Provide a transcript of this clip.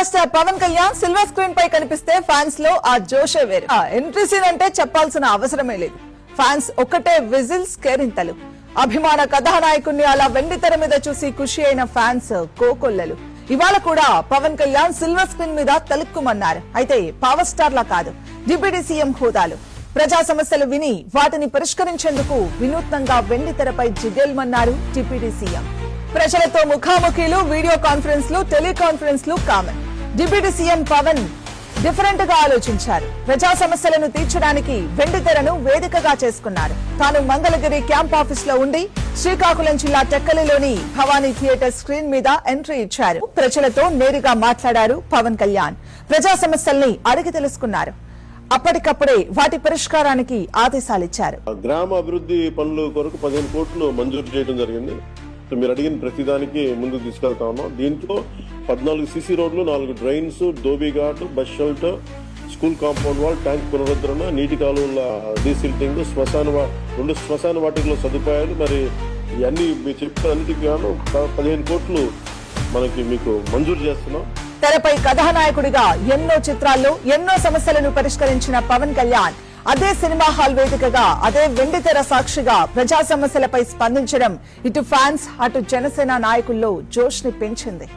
Power star Pawan Kalyan silver screen పై కనిపిస్తే fans లో ఆ జోషే వేరు. ఎంట్రీ సీన్ అంటే చెప్పాల్సిన అవసరమే లేదు. ఫ్యాన్స్ ఒక్కటే విజిల్స్, కేరింతలు. అభిమాన కథానాయకుడిని అలా వెండి తెర మీద చూసి ఖుషి అయిన ఫ్యాన్స్ కోకొల్లలు. ఇవాళ కూడా పవన్ కళ్యాణ్ సిల్వర్ స్క్రీన్ మీద తలుక్కుమన్నారు. అయితే పవర్ స్టార్ లా కాదు, డిప్యూటీ సీఎం హోదాలు. ప్రజా సమస్యలు విని వాటిని పరిష్కరించేందుకు వినూత్నంగా వెండి తెరపై జిగేల్మన్నారు డిప్యూటీ సీఎం. ప్రజలతో ముఖాముఖీలు, వీడియో కాన్ఫరెన్స్లు, టెలికాన్ఫరెన్స్లు common. Deputy CM Pawan different గా ఆలోచించారు. ప్రజా సమస్యలను తీర్చడానికి వెండి తెరను వేదికగా చేసుకున్నారు. తాను మంగళగిరి క్యాంప్ ఆఫీస్ లో ఉండి శ్రీకాకుళం జిల్లా టెక్కలిలోని భవానీ థియేటర్ స్క్రీన్ మీద ఎంట్రీ ఇచ్చారు. ప్రజలతో నేరుగా మాట్లాడారు పవన్ కళ్యాణ్. ప్రజా సమస్యల్ని అడిగి తెలుసుకున్నారు. అప్పటికప్పుడే వాటి పరిష్కారానికి ఆదేశాలిచ్చారు. గ్రామ అభివృద్ధి పనుల కొరకు 15 కోట్లు మంజూరు చేయడం జరిగింది. మీరు అడిగిన ప్రతిదానికి ముందుకు తీసుకెళ్తా ఉన్నాం. దీంట్లో 14 సిసి రోడ్లు, 4 డ్రైన్స్, దోబిఘాట్, bus shelter, school compound wall, tank పునరుద్ధరణ, నీటి కాలువల డీసిల్టింగ్, 2 శ్మశాన వాటికలో సదుపాయాలు, మరి ఇవన్నీ మీరు చెప్పిన అన్నిటికీ గాను 15 కోట్లు మీకు మంజూరు చేస్తున్నాం. తెరపై కథానాయకుడిగా ఎన్నో చిత్రాల్లో ఎన్నో సమస్యలను పరిష్కరించిన పవన్ కళ్యాణ్ అదే సినిమా హాల్ వేదికగా, అదే వెండితెర సాక్షిగా ప్రజా సమస్యలపై స్పందించడం ఇటు ఫ్యాన్స్, అటు జనసేన నాయకుల్లో జోష్ ని పెంచింది.